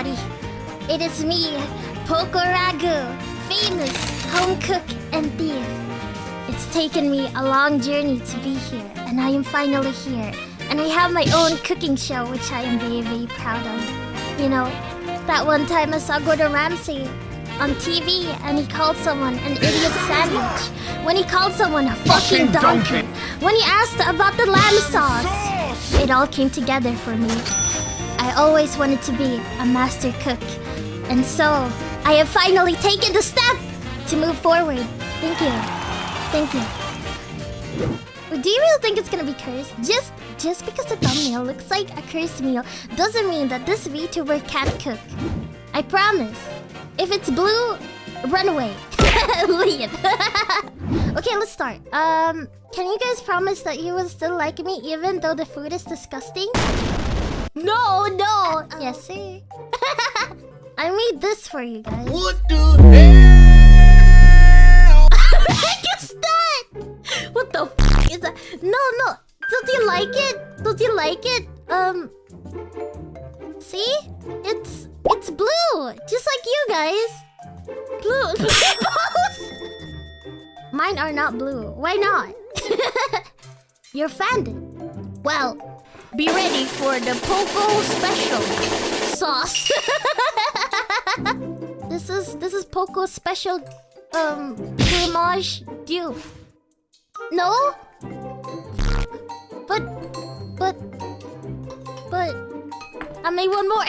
everybody. It is me, Poko Rakun, famous home cook and thief. It's taken me a long journey to be here, and I am finally here. And I have my own cooking show, which I am very, very proud of. You know, that one time I saw Gordon Ramsay on TV, and he called someone an idiot sandwich. When he called someone a fucking donkey. When he asked about the lamb sauce. It all came together for me. I always wanted to be a master cook. And so, I have finally taken the step to move forward. Thank you. Thank you. Do you really think it's gonna be cursed? Just because the thumbnail looks like a cursed meal doesn't mean that this VTuber can't cook. I promise. If it's blue, run away. Leave. Okay, let's start. Can you guys promise that you will still like me even though the food is disgusting? No. Yes, sir. I made this for you guys. What the hell? What is that? What the f is that? No. Don't you like it? Don't you like it? See? It's blue, just like you guys. Blue. Mine are not blue. Why not? You're offended. Well, be ready for the Poko special sauce. This is Poko special fromage dew. No? But I made one more.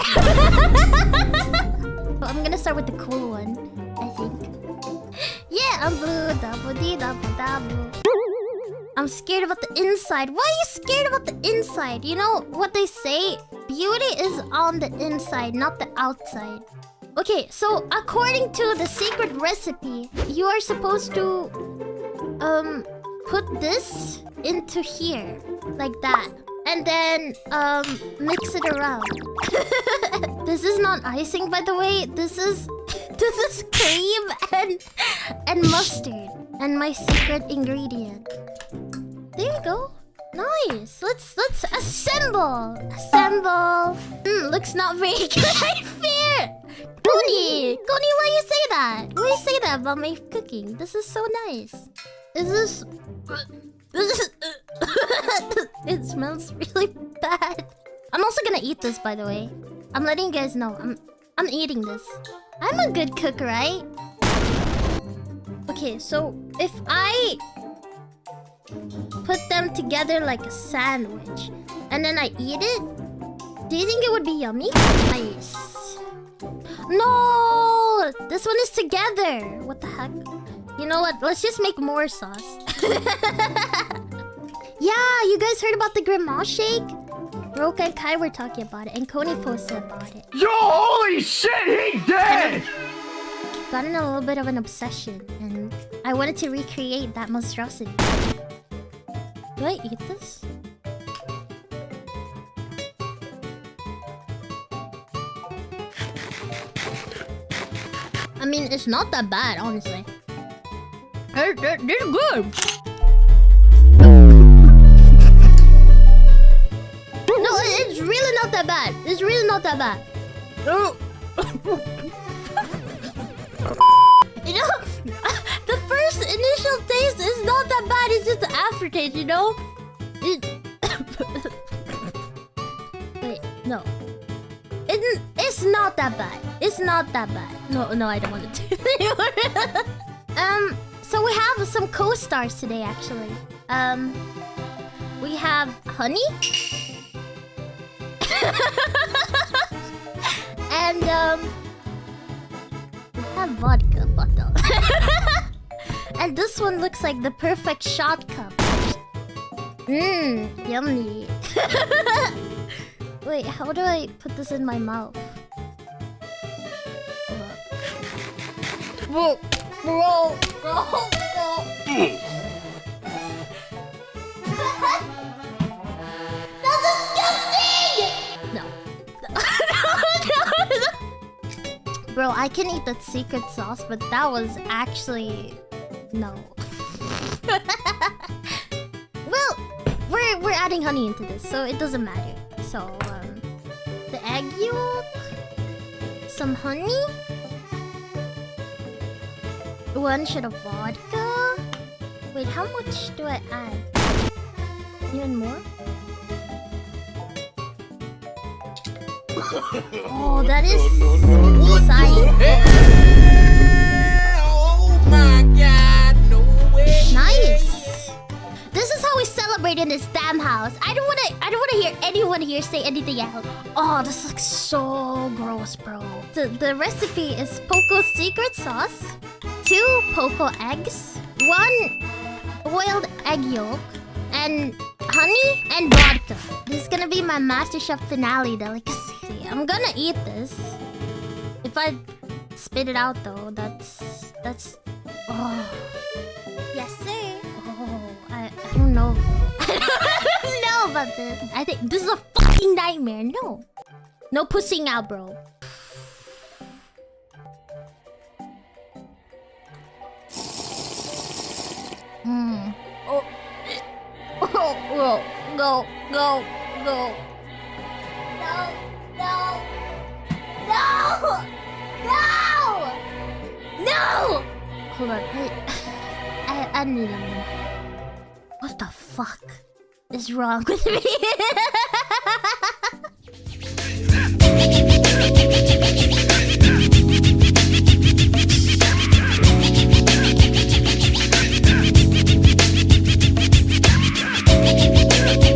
I'm gonna start with the cool one, I think. Yeah, I'm blue, double. I'm scared about the inside. Why are you scared about the inside? You know what they say? Beauty is on the inside, not the outside. Okay, so according to the secret recipe, you are supposed to put this into here, like that. And then mix it around. This is not icing, by the way. This is cream and mustard, and my secret ingredient. There you go. Nice. Let's assemble. Looks not very good. I fear. Connie, why you say that? Why you say that about my cooking? This is so nice. This is it smells really bad. I'm also gonna eat this, by the way. I'm letting you guys know. I'm eating this. I'm a good cook, right? Okay, so if I put them together like a sandwich and then I eat it, do you think it would be yummy? Nice. No! This one is together. What the heck? You know what? Let's just make more sauce. Yeah, you guys heard about the grandma shake? Roka and Kai were talking about it, and Coney posted about it. Yo, holy shit, he dead! Got in a little bit of an obsession, and I wanted to recreate that monstrosity. Do I eat this? I mean, it's not that bad, honestly. It's good. No, it's really not that bad. It's really not that bad. You know, the first initial taste is not that bad. It's just the aftertaste, you know? Wait, no. It's not that bad. It's not that bad. No, I don't want to do it anymore. So we have some co-stars today, actually. We have honey. And we have vodka bottle. And this one looks like the perfect shot cup. Yummy. Wait, how do I put this in my mouth? Bro. That's disgusting! No. Bro, I can eat that secret sauce, but that was actually... no. Well, we're adding honey into this, so it doesn't matter. So, the egg yolk... Some honey. 1 shot of vodka. Wait, how much do I add? Even more? Oh, that is insane. Oh my god, no way. Nice. This is how we celebrate in this damn house. I don't wanna hear anyone here say anything else. Oh, this looks so gross, bro. The recipe is Poko's secret sauce, 2 Poko eggs, 1 boiled egg yolk, and honey and vodka. This is gonna be my MasterChef finale delicacy. I'm gonna eat this. If I spit it out though, that's oh. Yes, sir. Oh, I don't know. I don't know about this. I think this is a fucking nightmare. No. No pussing out, bro. Oh. Oh, go. No. No. Hold on. I need a minute. What the fuck is wrong with me?